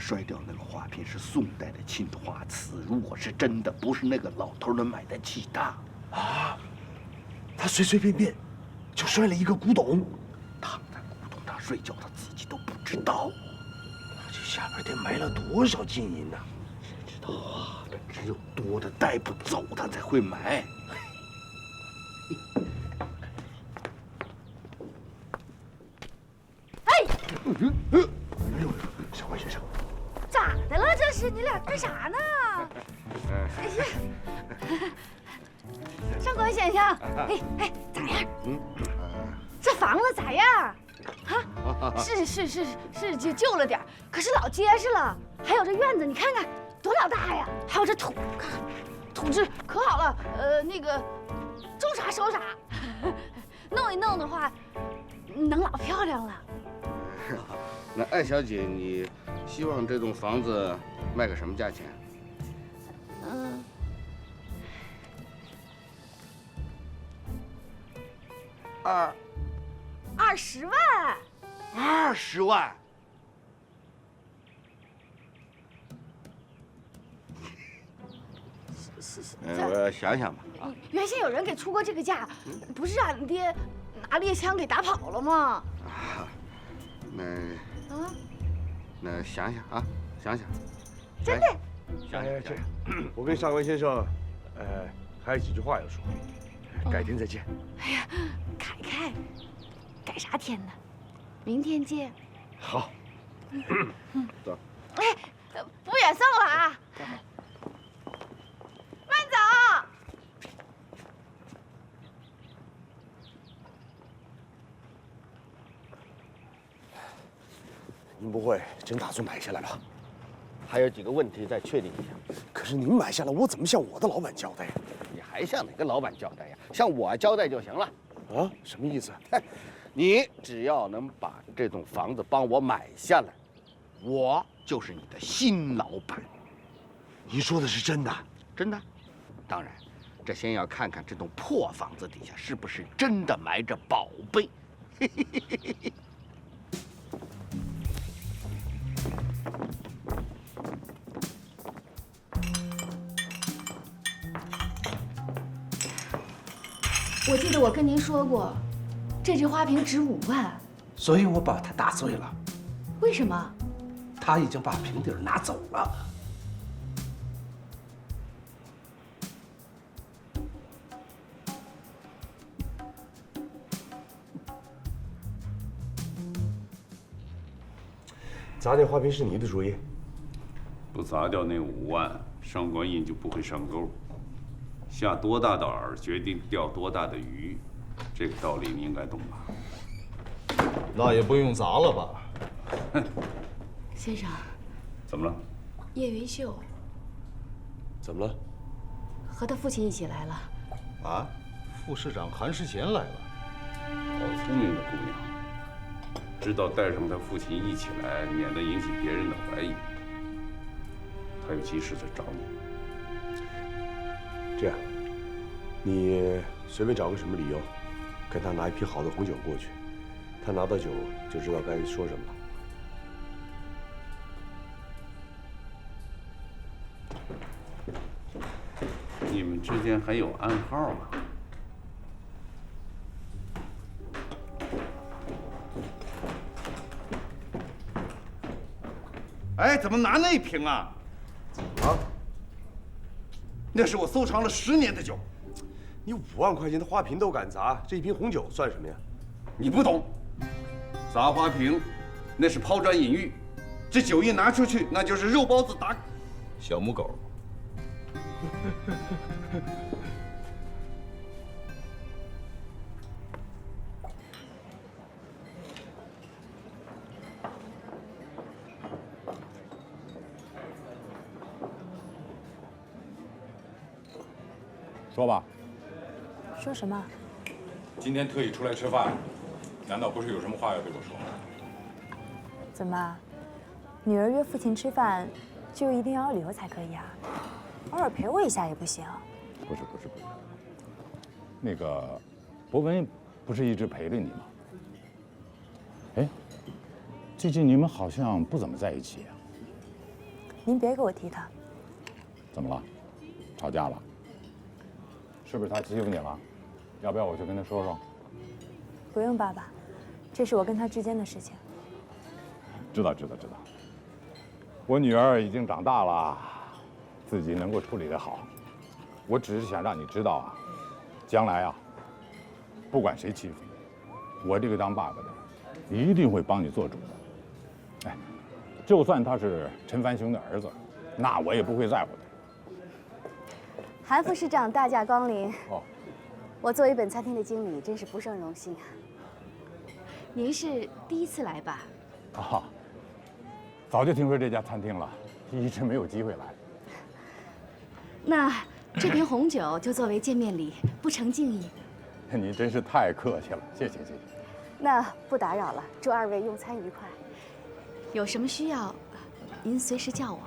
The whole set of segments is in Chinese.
摔掉那个花瓶是宋代的青花瓷，如果是真的，不是那个老头能买得起的。啊，他随随便便就摔了一个古董，躺在古董上睡觉，他自己都不知道。这下边得埋了多少金银呐？谁知道啊？只有多的带不走，他才会买。小关先生，咋的了？这是你俩干啥呢？哎呀，上官先生，哎，咋样？这房子咋样？啊，是旧了点，可是老结实了。还有这院子，你看看多老大呀！还有这土，看看土质可好了。那个种啥收啥，弄一弄的话，能老漂亮了。那艾小姐，你希望这栋房子卖个什么价钱？20万。20万。我想想吧。啊，原先有人给出过这个价，不是让你爹拿猎枪给打跑了吗？啊，那想想啊，想想。真的。想想。这我跟上官先生，还有几句话要说，改天再见。哎呀，改啥天呢？明天见。好。走。哎，不远送了啊。慢走。您不会真打算买下来吧？还有几个问题再确定一下。可是您买下来，我怎么向我的老板交代呀？你还向哪个老板交代呀？向我交代就行了。啊，什么意思？你只要能把这栋房子帮我买下来，我就是你的新老板。你说的是真的？真的。当然，这先要看看这栋破房子底下是不是真的埋着宝贝。我记得我跟您说过，这只花瓶值5万。所以我把它打碎了。为什么？他已经把瓶底拿走了。砸掉花瓶是你的主意？不砸掉那5万，上官印就不会上钩。下多大的饵，决定钓多大的鱼，这个道理你应该懂吧？那也不用砸了吧？先生，怎么了？叶云秀怎么了？和他父亲一起来了。啊，副市长韩世贤来了。好聪明的姑娘，知道带上他父亲一起来，免得引起别人的怀疑。他又及时的找你。这样，你随便找个什么理由，跟他拿一批好的红酒过去，他拿到酒就知道该说什么了。你们之间还有暗号啊？哎，怎么拿那瓶啊？啊？那是我收藏了10年的酒。你5万块钱的花瓶都敢砸，这一瓶红酒算什么呀？你不懂，砸花瓶那是抛砖引玉，这酒一拿出去，那就是肉包子打小母狗。说吧。说什么？今天特意出来吃饭，难道不是有什么话要对我说？怎么，女儿约父亲吃饭，就一定要有理由才可以啊？偶尔陪我一下也不行？不是。那个，博文不是一直陪着你吗？哎，最近你们好像不怎么在一起啊？您别给我提他。怎么了？吵架了？是不是他欺负你了？要不要我去跟他说说？不用，爸爸，这是我跟他之间的事情。知道。我女儿已经长大了，自己能够处理得好。我只是想让你知道啊，将来啊，不管谁欺负你，我这个当爸爸的一定会帮你做主的。哎，就算他是陈繁雄的儿子，那我也不会在乎的。韩副市长大驾光临。哦，我作为本餐厅的经理，真是不胜荣幸啊。您是第一次来吧？啊，早就听说这家餐厅了，一直没有机会来。那这瓶红酒就作为见面礼，不成敬意。您真是太客气了，谢谢。那不打扰了，祝二位用餐愉快。有什么需要，您随时叫我。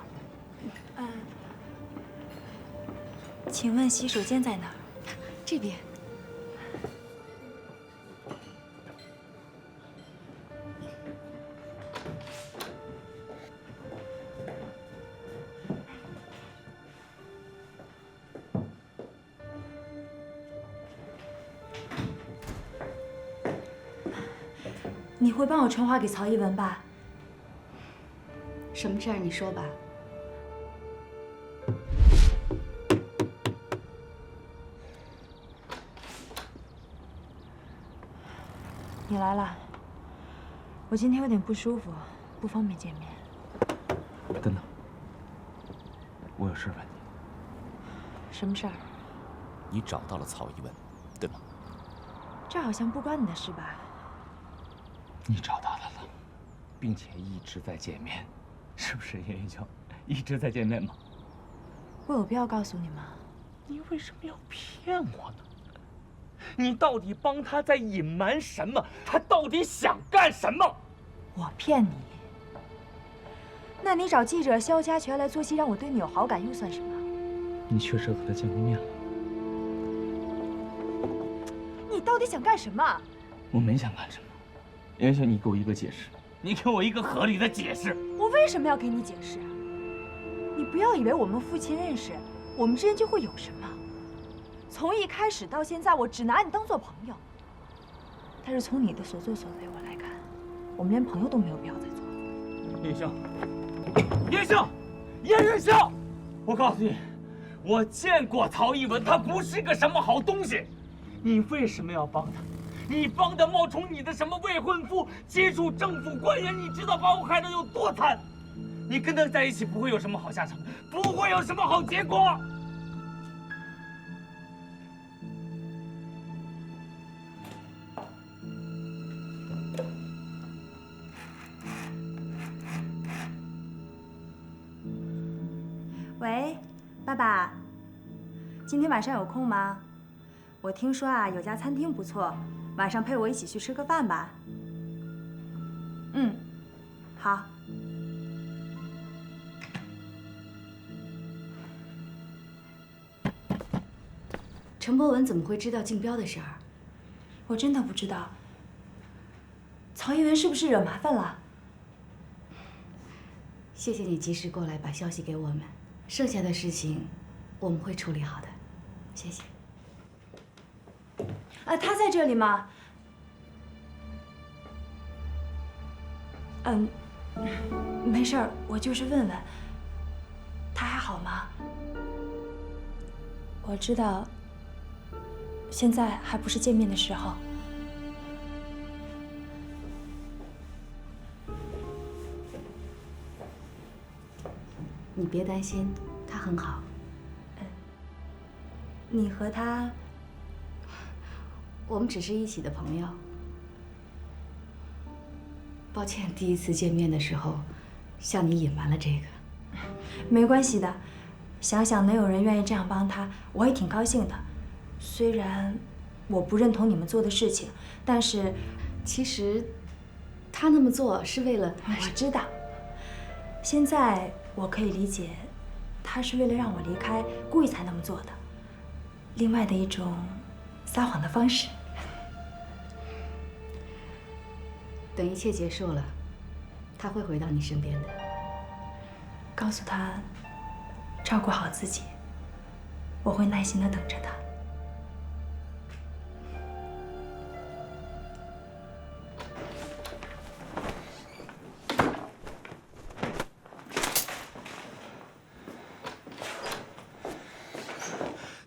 请问洗手间在哪儿？这边。你会帮我传话给曹一文吧？什么事儿？你说吧。你来了，我今天有点不舒服，不方便见面。等等，我有事问你。什么事儿？你找到了曹一文，对吗？这好像不关你的事吧？你找到他了，并且一直在见面，是不是叶云秋？一直在见面吗？我有必要告诉你吗？你为什么要骗我呢？你到底帮他在隐瞒什么？他到底想干什么？我骗你？那你找记者肖家全来做戏，让我对你有好感，又算什么？你确实和他见过面了。你到底想干什么？我没想干什么。叶云秋，你给我一个解释，你给我一个合理的解释。我为什么要给你解释啊？你不要以为我们夫妻认识，我们之间就会有什么。从一开始到现在，我只拿你当做朋友。但是从你的所作所为我来看，我们连朋友都没有必要再做。叶云秋，叶云秋，叶云秋，我告诉你，我见过曹一文，他不是个什么好东西。你为什么要帮他？你帮他冒充你的什么未婚夫，接触政府官员，你知道把我害得有多惨？你跟他在一起不会有什么好下场，不会有什么好结果。喂，爸爸，今天晚上有空吗？我听说啊，有家餐厅不错，晚上陪我一起去吃个饭吧。嗯，好。陈博文怎么会知道竞标的事儿？我真的不知道。曹一文是不是惹麻烦了？谢谢你及时过来把消息给我们，剩下的事情我们会处理好的。谢谢。他在这里吗？没事儿，我就是问问，他还好吗？我知道，现在还不是见面的时候。你别担心，他很好。你和他，我们只是一起的朋友。抱歉，第一次见面的时候，向你隐瞒了这个。没关系的，想想能有人愿意这样帮他，我也挺高兴的。虽然我不认同你们做的事情，但是其实他那么做是为了……我知道。现在我可以理解，他是为了让我离开，故意才那么做的。另外的一种撒谎的方式。等一切结束了，他会回到你身边的。告诉他照顾好自己，我会耐心的等着他。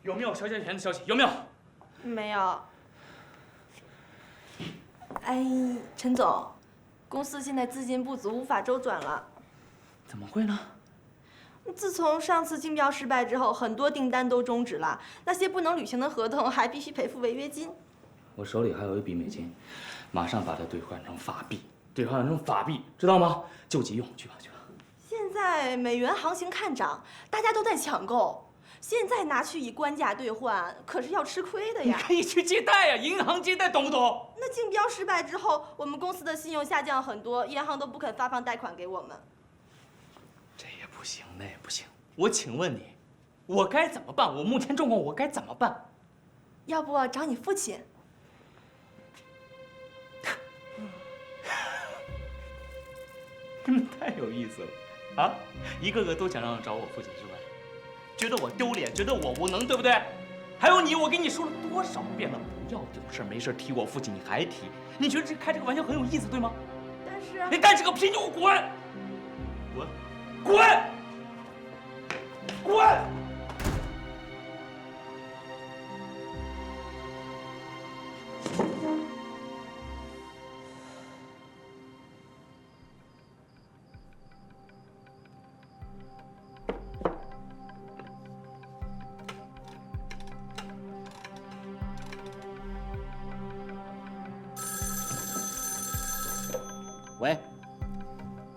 有没有肖家权的消息？有没有？没有。哎，陈总，公司现在资金不足，无法周转了。怎么会呢？自从上次竞标失败之后，很多订单都终止了，那些不能履行的合同还必须赔付违约金。我手里还有一笔美金，马上把它兑换成法币，知道吗？救急用，去吧。现在美元行情看涨，大家都在抢购。现在拿去以官价兑换，可是要吃亏的呀。你可以去借贷呀，银行借贷，懂不懂？那竞标失败之后，我们公司的信用下降很多，银行都不肯发放贷款给我们。这也不行，那也不行。我请问你，我该怎么办？我目前状况我该怎么办？要不找你父亲？你们太有意思了啊！一个个都想让我找我父亲是吧？觉得我丢脸，觉得我无能，对不对？还有你，我跟你说了多少遍了，不要有事没事提我父亲，你还提，你觉得开这个玩笑很有意思，对吗？但是你但是个屁，你给我滚！滚！喂，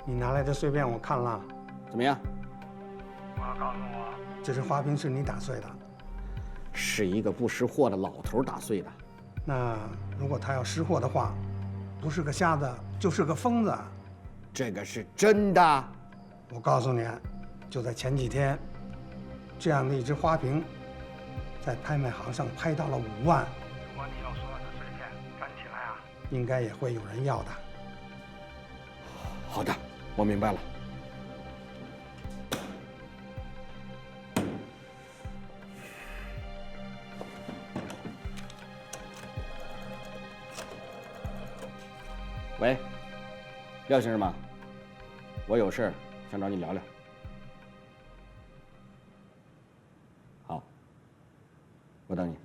你拿来的碎片我看了，怎么样？妈告诉我，这只花瓶是你打碎的，是一个不识货的老头打碎的。那如果他要识货的话，不是个瞎子就是个疯子。这个是真的。我告诉你，就在前几天，这样的一只花瓶，在拍卖行上拍到了5万。如果你有所有的碎片赶起来啊，应该也会有人要的。好的，我明白了。喂，廖先生吗？我有事想找你聊聊。好，我等你。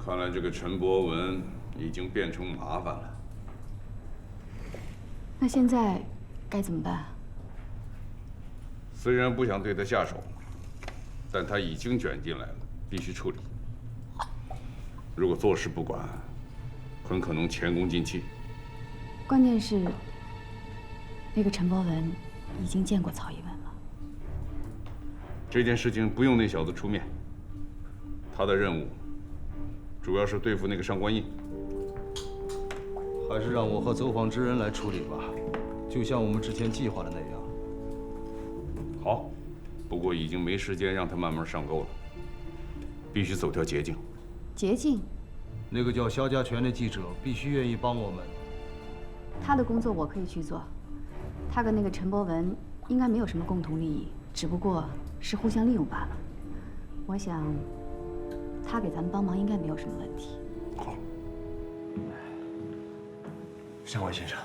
看来这个陈博文已经变成麻烦了。那现在该怎么办？虽然不想对他下手，但他已经卷进来了，必须处理。如果坐视不管，很可能前功尽弃。关键是，那个陈博文已经见过曹一文了。这件事情不用那小子出面，他的任务主要是对付那个上官印。还是让我和走访之人来处理吧，就像我们之前计划的那样。好，不过已经没时间让他慢慢上钩了，必须走条捷径。捷径？那个叫肖家权的记者必须愿意帮我们。他的工作我可以去做，他跟那个陈博文应该没有什么共同利益，只不过是互相利用罢了。我想，他给咱们帮忙应该没有什么问题。好。上官先生，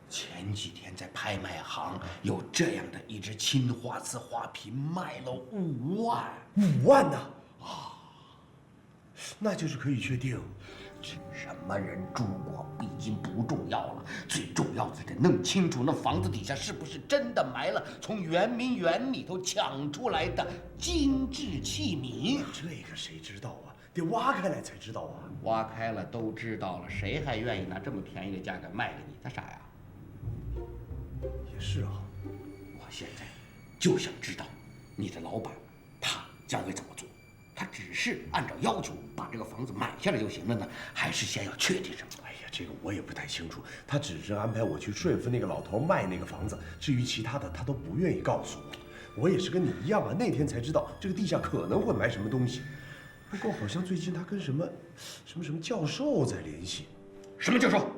前几天在拍卖行有这样的一只青花瓷花瓶，卖了5万。5万呢？啊，那就是可以确定，什么人住过已经不重要了，最重要的得弄清楚那房子底下是不是真的埋了从圆明园里头抢出来的精致器皿。这个谁知道啊？得挖开来才知道啊！挖开了都知道了，谁还愿意拿这么便宜的价格卖给你？他傻呀！也是啊，我现在就想知道你的老板他将会怎么做。他只是按照要求把这个房子买下来就行了呢，还是先要确定什么？哎呀，这个我也不太清楚。他只是安排我去说服那个老头卖那个房子，至于其他的，他都不愿意告诉我。我也是跟你一样啊，那天才知道这个地下可能会埋什么东西。不过好像最近他跟什么教授在联系。什么教授？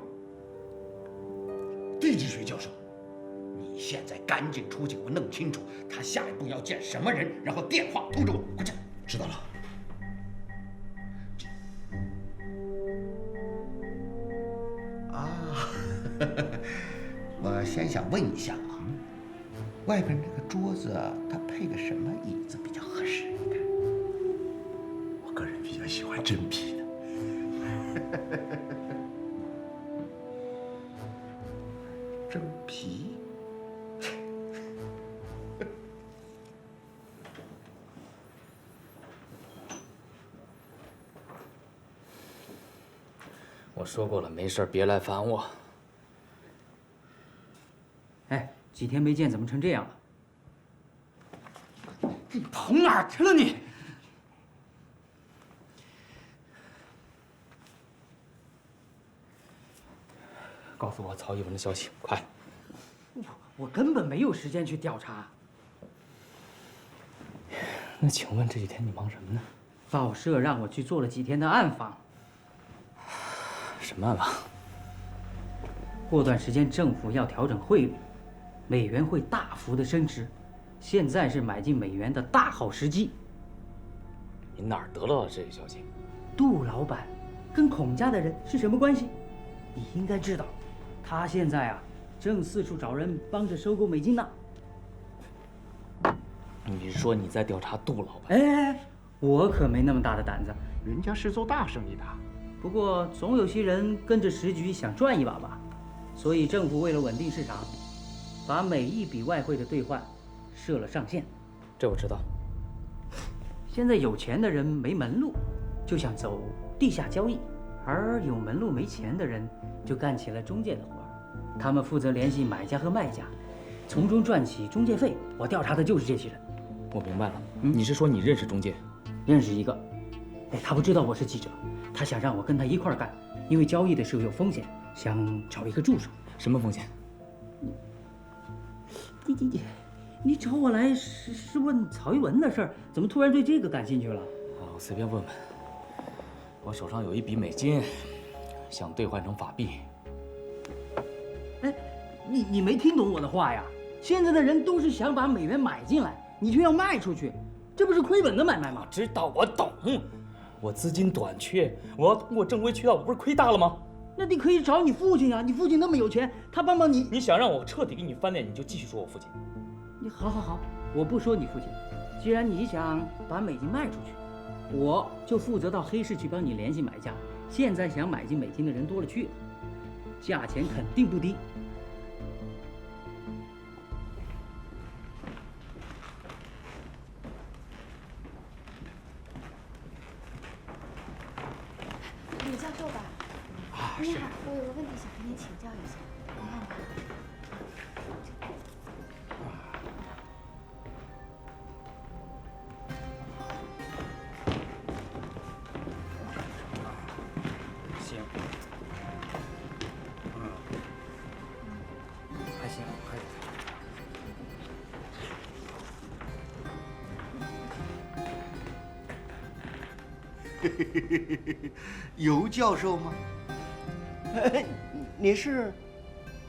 地质学教授。你现在赶紧出去给我弄清楚他下一步要见什么人，然后电话通知我，快去。知道了。啊，我先想问一下啊，外边那个桌子它配个什么椅子比较合适？你看，我个人比较喜欢真皮的。真皮。我说过了，没事别来烦我。哎，几天没见，怎么成这样了？你跑哪儿去了你？告诉我曹一文的消息，快！我根本没有时间去调查。那请问这几天你忙什么呢？报社让我去做了几天的暗访。什么暗访？过段时间政府要调整汇率，美元会大幅的升值，现在是买进美元的大好时机。你哪儿得到的这个消息？杜老板跟孔家的人是什么关系？你应该知道，他现在啊正四处找人帮着收购美金呢。你是说你在调查杜老板？哎，我可没那么大的胆子，人家是做大生意的。不过总有些人跟着时局想赚一把吧，所以政府为了稳定市场，把每一笔外汇的兑换设了上限。这我知道。现在有钱的人没门路，就想走地下交易，而有门路没钱的人就干起了中介的活儿。他们负责联系买家和卖家，从中赚取中介费。我调查的就是这些人。我明白了，你是说你认识中介？认识一个。哎，他不知道我是记者，他想让我跟他一块儿干，因为交易的时候有风险，想找一个助手。什么风险？你找我来是问曹一文的事儿，怎么突然对这个感兴趣了？我随便问问。我手上有一笔美金，想兑换成法币。哎，你没听懂我的话呀？现在的人都是想把美元买进来，你却要卖出去，这不是亏本的买卖吗？知道，我懂。我资金短缺，我要通过正规渠道，我不是亏大了吗？那你可以找你父亲啊，你父亲那么有钱，他帮帮你。你想让我彻底给你翻脸，你就继续说我父亲。你好，我不说你父亲。既然你想把美金卖出去，我就负责到黑市去帮你联系买家。现在想买进美金的人多了去了，价钱肯定不低。李教授吧？你好，我有个问题想跟您请教一下，您看看。行，还行，尤教授吗？你是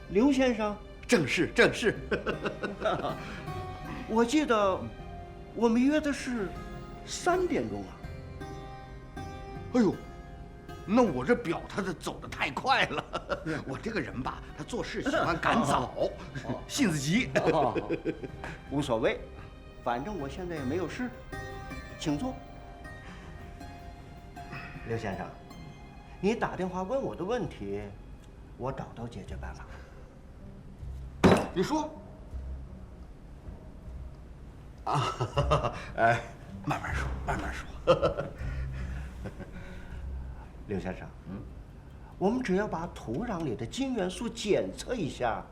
刘先生？正是。我记得我们约的是3点钟啊。哎呦，那我这表他走得太快了。我这个人吧，他做事喜欢赶早，性子急。无所谓，反正我现在也没有事，请坐。刘先生，你打电话问我的问题，我找到解决办法。你说。啊，慢慢说，慢慢说。刘先生，我们只要把土壤里的金元素检测一下，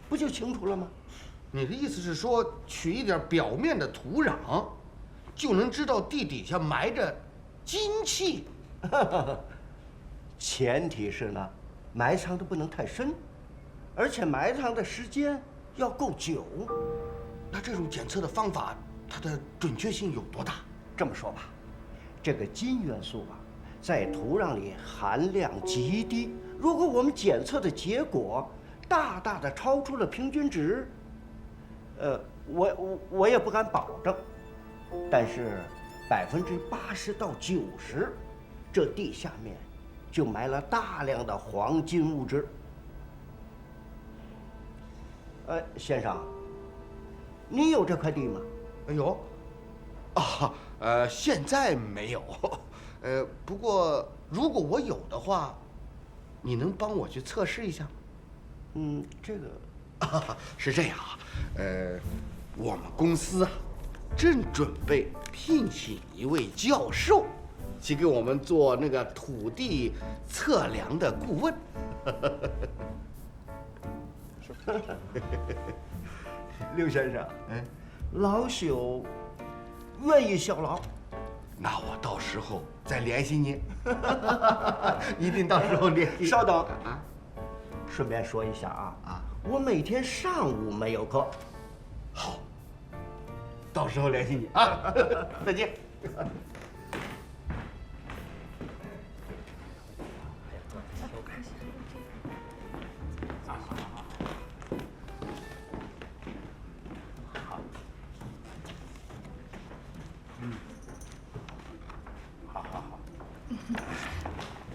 不就清楚了吗？你的意思是说，取一点表面的土壤，就能知道地底下埋着金器？前提是呢，埋藏的不能太深，而且埋藏的时间要够久。那这种检测的方法，它的准确性有多大？这么说吧，这个金元素啊，在土壤里含量极低。如果我们检测的结果大大的超出了平均值，我也不敢保证，但是80%到90%，这地下面就埋了大量的黄金物质。先生，你有这块地吗？有。啊，现在没有。不过如果我有的话，你能帮我去测试一下？这个。是这样啊，我们公司啊，正准备聘请一位教授，去给我们做那个土地测量的顾问。刘先生，老朽愿意效劳。那我到时候再联系你。一定到时候联系。稍等啊，顺便说一下啊，我每天上午没有课。好，到时候联系你啊。再见。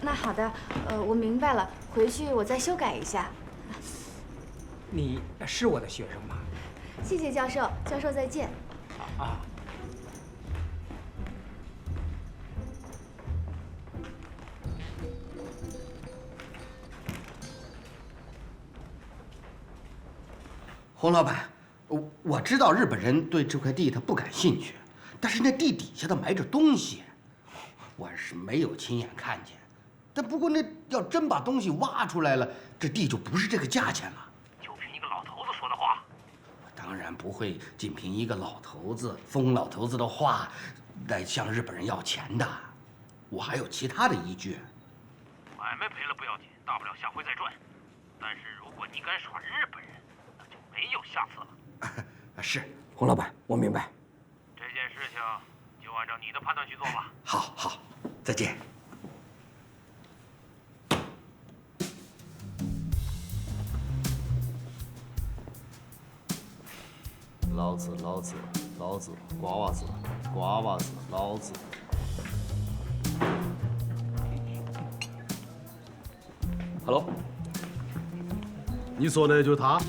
那好的，我明白了，回去我再修改一下。你是我的学生吗？谢谢教授，教授再见。啊。洪老板，我知道日本人对这块地他不感兴趣，但是那地底下的埋着东西，我是没有亲眼看见。但不过那要真把东西挖出来了，这地就不是这个价钱了。就凭一个老头子说的话，我当然不会仅凭一个老头子、疯老头子的话来向日本人要钱的，我还有其他的依据。买卖赔了不要紧，大不了下回再赚。但是如果你敢耍日本人，那就没有下次了。是，洪老板，我明白。这件事情就按照你的判断去做吧。好，好，再见。老子，瓜娃子，老子。Hello， 你说的就是他？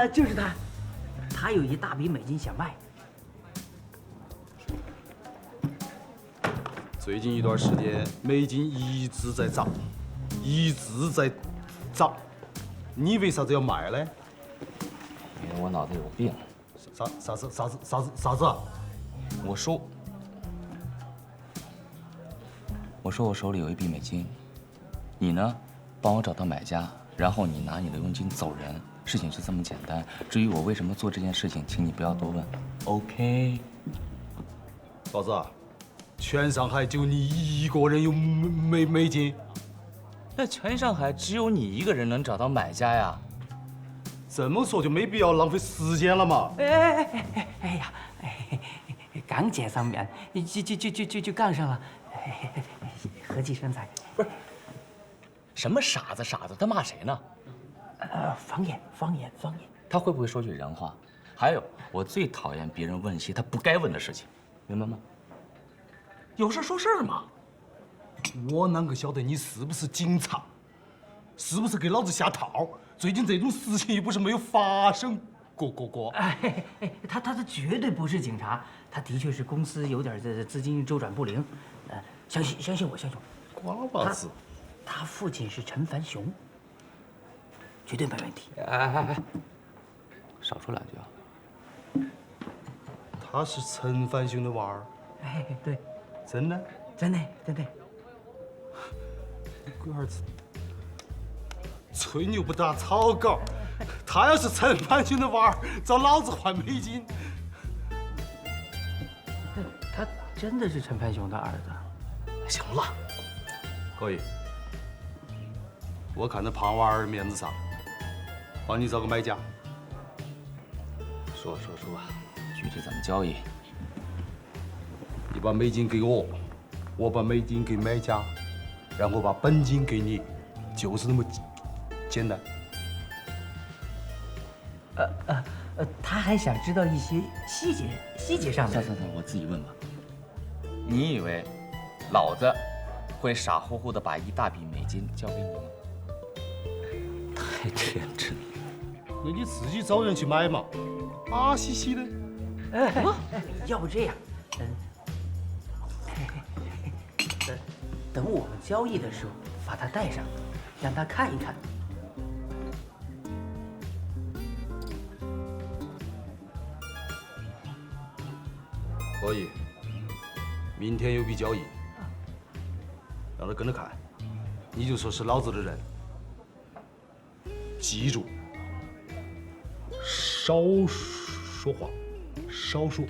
就是他，他有一大笔美金想卖。最近一段时间，美金一直在涨，一直在涨。你为啥子要卖呢？因为我脑子有病。啥子？我说我手里有一笔美金，你呢，帮我找到买家，然后你拿你的佣金走人，事情就这么简单。至于我为什么做这件事情，请你不要多问。OK。嫂子，全上海就你一个人有美金？那全上海只有你一个人能找到买家呀。这么说就没必要浪费时间了嘛。哎呀，刚见上面就杠上了，和气生财。不是，什么傻子，他骂谁呢？方言。他会不会说句人话？还有，我最讨厌别人问一些他不该问的事情，明白吗？有事说事嘛。我啷个晓得你是不是警察？是不是给老子下套？最近这种事情又不是没有发生过。他绝对不是警察，他的确是公司有点资金周转不灵。相信我。瓜娃子，他父亲是陈繁雄，绝对没问题。哎，少说两句啊。他是陈繁雄的娃儿。哎，对，真的？真的，真的。龟儿子，吹牛不打草稿。他要是陈繁雄的娃儿，找老子换美金。他真的是陈繁雄的儿子。行了，可以。我看在胖娃儿面子上，帮你找个买家。说，具体怎么交易？你把美金给我，我把美金给买家，然后把本金给你，就是那么简单。他还想知道一些细节上的。算，我自己问吧。你以为老子会傻乎乎的把一大笔美金交给你吗？太天真了。那你自己找人去买嘛，啊兮兮的。要不这样，等我们交易的时候把它带上，让他看一看。可以。明天有笔交易，让他跟着看，你就说是老子的人。记住，少说话，少说，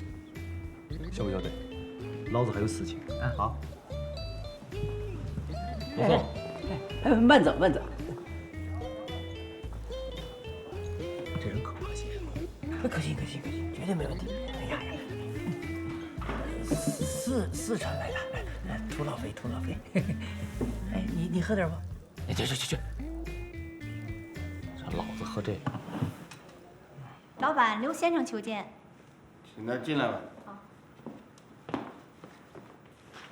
晓不晓得？老子还有事情啊。我走。慢走，慢走。这人可可信？可信，绝对没问题。哎呀，四川来的，图老肥。哎，你喝点吧。哎，去。这老子喝这个。老板，刘先生求见。请他进来吧。好。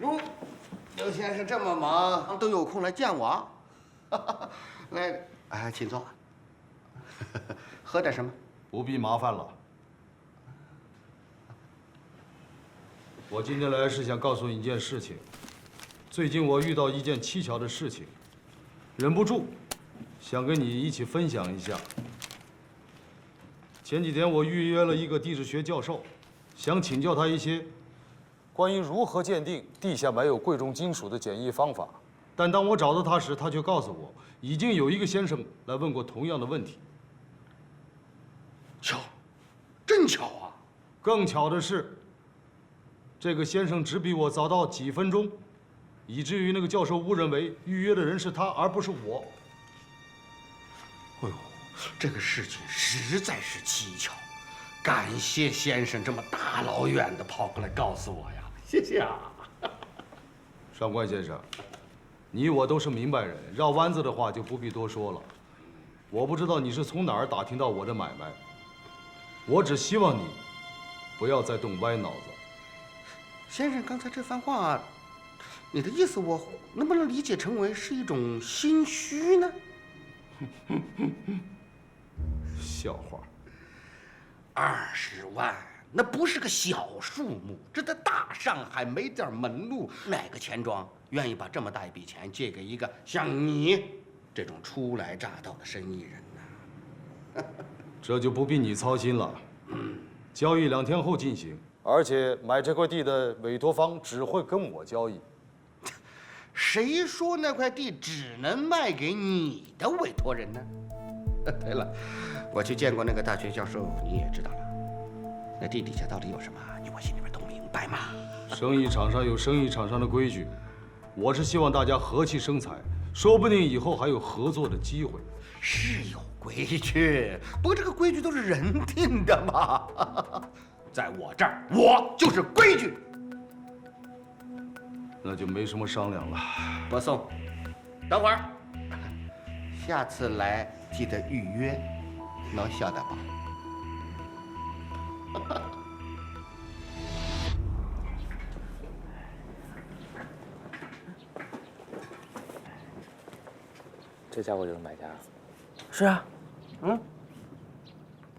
哟，刘先生这么忙，都有空来见我。来，哎，请坐。喝点什么？不必麻烦了。我今天来是想告诉你一件事情。最近我遇到一件蹊跷的事情，忍不住想跟你一起分享一下。前几天我预约了一个地质学教授，想请教他一些关于如何鉴定地下埋有贵重金属的简易方法。但当我找到他时，他却告诉我，已经有一个先生来问过同样的问题。巧，真巧啊！更巧的是，这个先生只比我早到几分钟，以至于那个教授误认为预约的人是他，而不是我。哎呦，这个事情实在是蹊跷，感谢先生这么大老远的跑过来告诉我呀，谢谢啊。上官先生，你我都是明白人，绕弯子的话就不必多说了。我不知道你是从哪儿打听到我的买卖，我只希望你不要再动歪脑子。先生刚才这番话，你的意思我能不能理解成为是一种心虚呢？笑话，20万那不是个小数目，这在大上海没点门路，哪个钱庄愿意把这么大一笔钱借给一个像你这种初来乍到的生意人呢？这就不必你操心了。交易2天后进行，而且买这块地的委托方只会跟我交易。谁说那块地只能卖给你的委托人呢？对了，我去见过那个大学教授，你也知道了。那地底下到底有什么，你我心里边都明白嘛。生意场上有生意场上的规矩，我是希望大家和气生财，说不定以后还有合作的机会。是有规矩，不过这个规矩都是人定的嘛。在我这儿，我就是规矩。那就没什么商量了。我送。等会儿，下次来记得预约，能晓得吧？这家伙就是买家。是啊。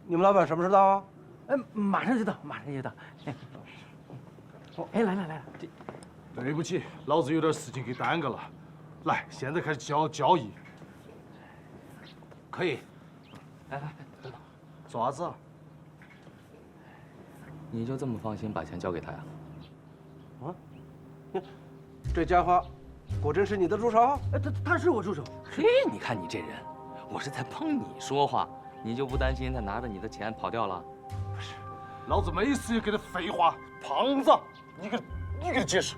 你们老板什么时候到啊？马上就到。哎，来了。对不起，老子有点事情给耽搁了。来，现在开始交易。可以。来，等等，做啥子啊？你就这么放心把钱交给他呀？啊？这家伙果真是你的助手？哎，他是我助手。嘿，你看你这人，我是在帮你说话，你就不担心他拿着你的钱跑掉了？不是，老子没时间跟他废话。胖子，你给他解释。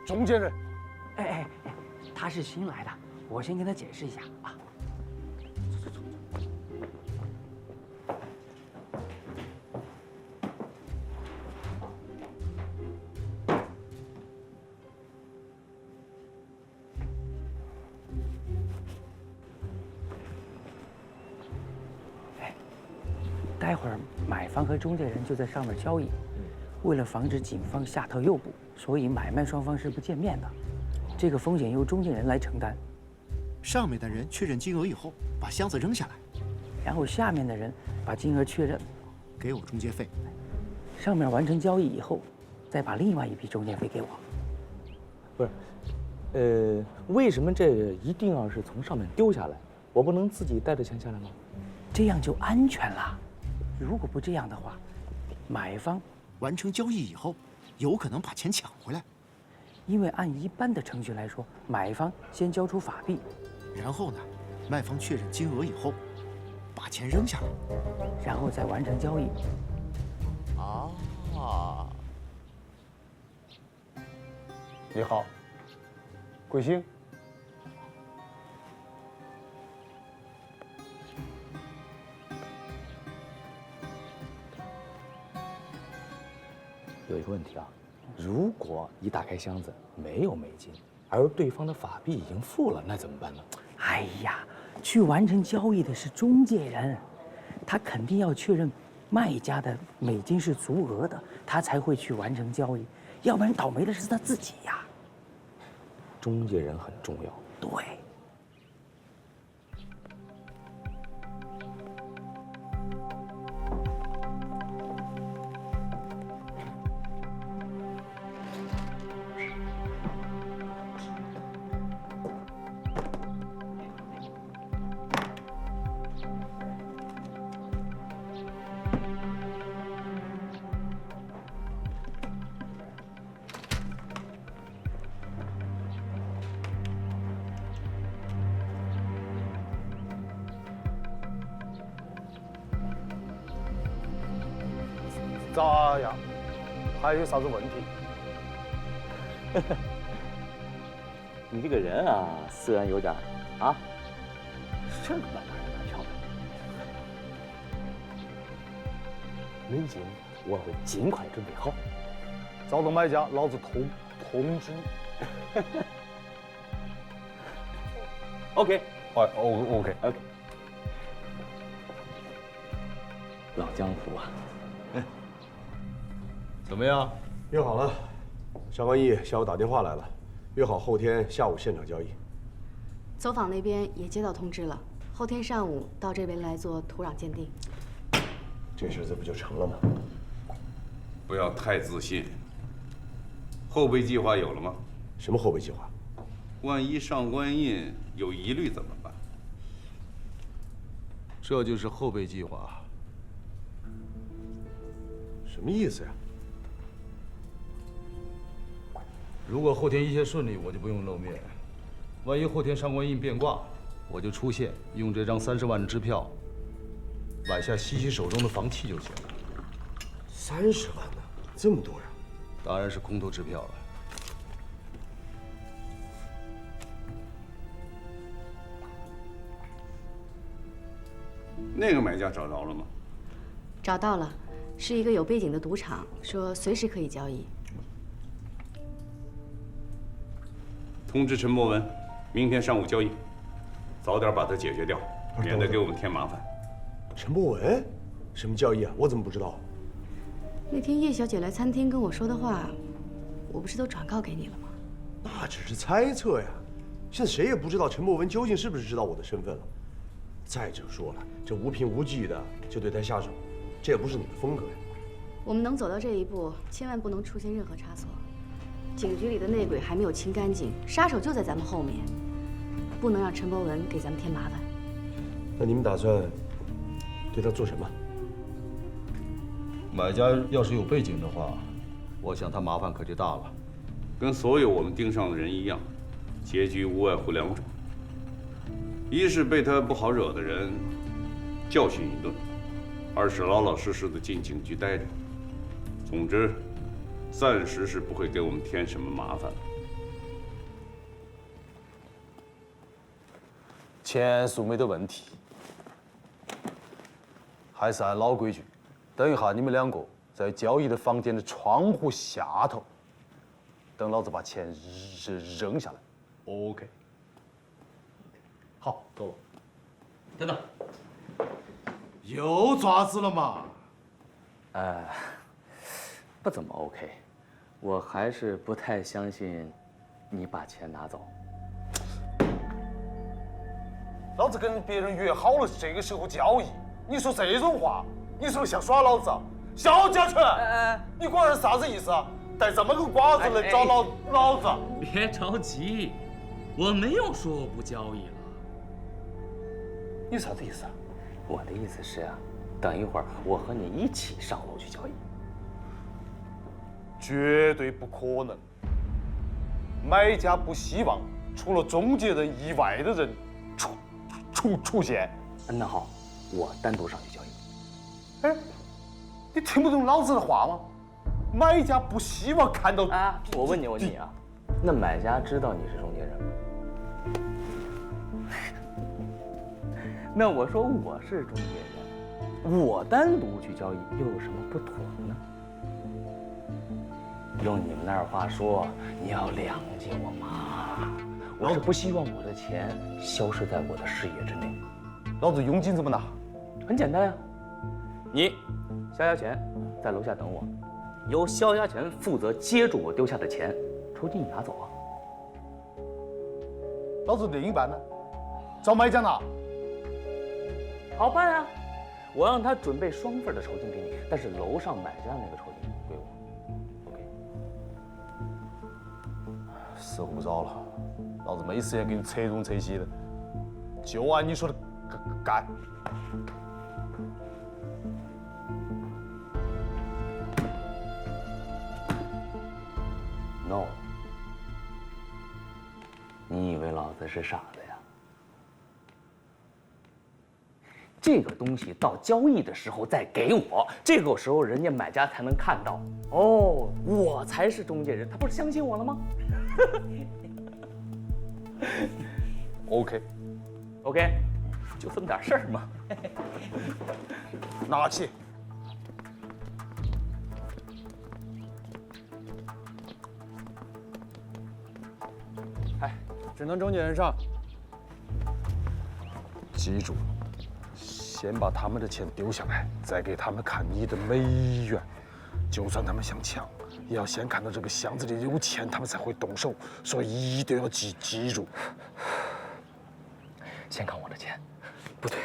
中间人。哎，他是新来的，我先跟他解释一下啊。待会儿买方和中介人就在上面交易，为了防止警方下套诱捕，所以买卖双方是不见面的，这个风险由中介人来承担。上面的人确认金额以后，把箱子扔下来，然后下面的人把金额确认，给我中介费。上面完成交易以后，再把另外一笔中介费给我。不是，为什么这个一定要是从上面丢下来？我不能自己带着钱下来吗？这样就安全了。如果不这样的话，买方完成交易以后，有可能把钱抢回来。因为按一般的程序来说，买方先交出法币，然后呢，卖方确认金额以后，把钱扔下来，然后再完成交易。啊！你好，贵姓？有一个问题啊，如果一打开箱子没有美金，而对方的法币已经付了，那怎么办呢？哎呀，去完成交易的是中介人，他肯定要确认卖家的美金是足额的，他才会去完成交易，要不然倒霉的是他自己呀。中介人很重要。对。咋样？还有啥子问题？你这个人啊，虽然有点啊，这么慢慢跳的，美金我会尽快准备好。找到买家，老子通知。OK， OK。老江湖啊。怎么样？约好了，上官毅下午打电话来了，约好后天下午现场交易。走访那边也接到通知了，后天上午到这边来做土壤鉴定。这事不就成了吗？不要太自信。后备计划有了吗？什么后备计划？万一上官印有疑虑怎么办？这就是后备计划。什么意思呀？如果后天一切顺利，我就不用露面；万一后天上官印变卦，我就出现，用这张30万支票买下西西手中的房契就行了。30万呢？这么多呀？当然是空头支票了。那个买家找着了吗？找到了，是一个有背景的赌场，说随时可以交易。通知陈博文，明天上午交易，早点把它解决掉，免得给我们添麻烦。陈博文，什么交易啊？我怎么不知道？那天叶小姐来餐厅跟我说的话，我不是都转告给你了吗？那只是猜测呀，现在谁也不知道陈博文究竟是不是知道我的身份了。再者说了，这无凭无据的就对他下手，这也不是你的风格呀。我们能走到这一步，千万不能出现任何差错。警局里的内鬼还没有清干净，杀手就在咱们后面，不能让陈博文给咱们添麻烦。那你们打算对他做什么？买家要是有背景的话，我想他麻烦可就大了。跟所有我们盯上的人一样，结局无外乎两种：一是被他不好惹的人教训一顿，二是老老实实的进警局待着。总之，暂时是不会给我们添什么麻烦。钱数没得问题，还是按老规矩，等一下你们两个在交易的房间的窗户下头，等老子把钱扔下来。OK。好，走了。等等，又爪子了嘛？不怎么 OK， 我还是不太相信你把钱拿走。老子跟别人约好了这个时候交易，你说这种话，你是不是想耍老子啊？肖家全，你管是啥子意思啊？带这么个瓜子来找老子？别着急，我没有说我不交易了。你啥子意思啊？我的意思是啊，等一会儿我和你一起上楼去交易。绝对不可能！买家不希望除了中介人以外的人出现。那好，我单独上去交易。哎，你听不懂老子的话吗？买家不希望看到啊！我问你啊，那买家知道你是中介人吗？那我说我是中介人，我单独去交易又有什么不妥呢？用你们那儿话说，你要谅解我嘛。我是不希望我的钱消失在我的视野之内。老子佣金怎么拿？很简单呀，你肖家钱在楼下等我，由肖家钱负责接住我丢下的钱，酬金你拿走啊。老子另一半呢？找买家拿。好办啊，我让他准备双份的酬金给你，但是楼上买家那个酬金归我。OK。时候不早了，老子没时间给你扯东扯西的，就按你说的干。No。你以为老子是傻子呀？这个东西到交易的时候再给我，这个时候人家买家才能看到，哦，我才是中介人，他不是相信我了吗？OK， 就这么点事儿嘛。拿去。哎，只能中介人上。记住。先把他们的钱丢下来，再给他们看你的美元。就算他们想抢，也要先看到这个箱子里有钱，他们才会动手。所以一定要记住。先看我的钱，不对，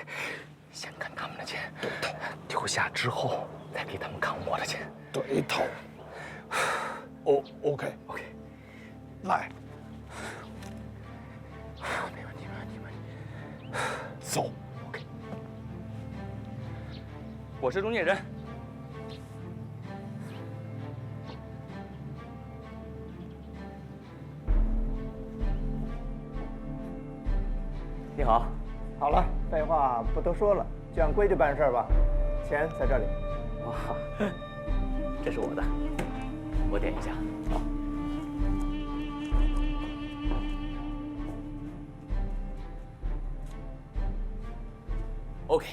先看他们的钱。对头。丢下之后，再给他们看我的钱。对头。OK， 来。没问题。走。我是中介人。你好。好了，废话不多说了，就按规矩办事吧。钱在这里。哇，这是我的，我点一下。好。OK。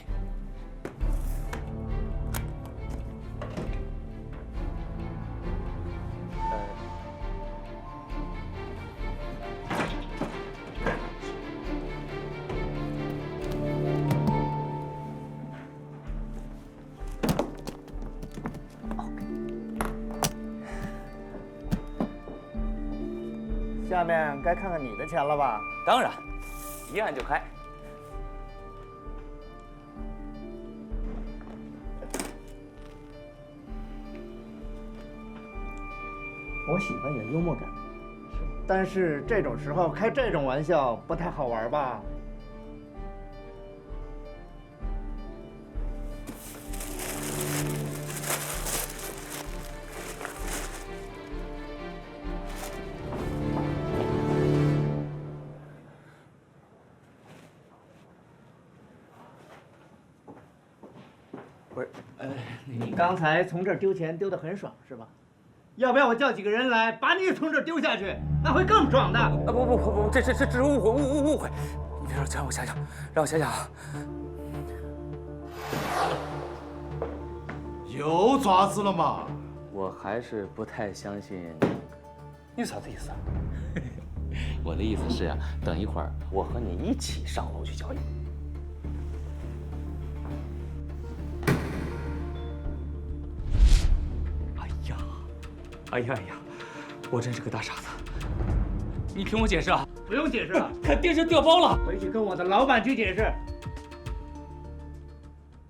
下面该看看你的钱了吧？当然，一按就开。我喜欢点幽默感，但是这种时候开这种玩笑不太好玩吧？不是，你刚才从这儿丢钱丢得很爽是吧？要不要我叫几个人来把你从这儿丢下去？那会更爽的。不，这是误会。你让我想想，让我想想啊。又爪子了吗？我还是不太相信。你啥子意思啊？我的意思是啊，等一会儿我和你一起上楼去交易。哎呀，我真是个大傻子。你听我解释啊！不用解释了，肯定是调包了。回去跟我的老板去解释。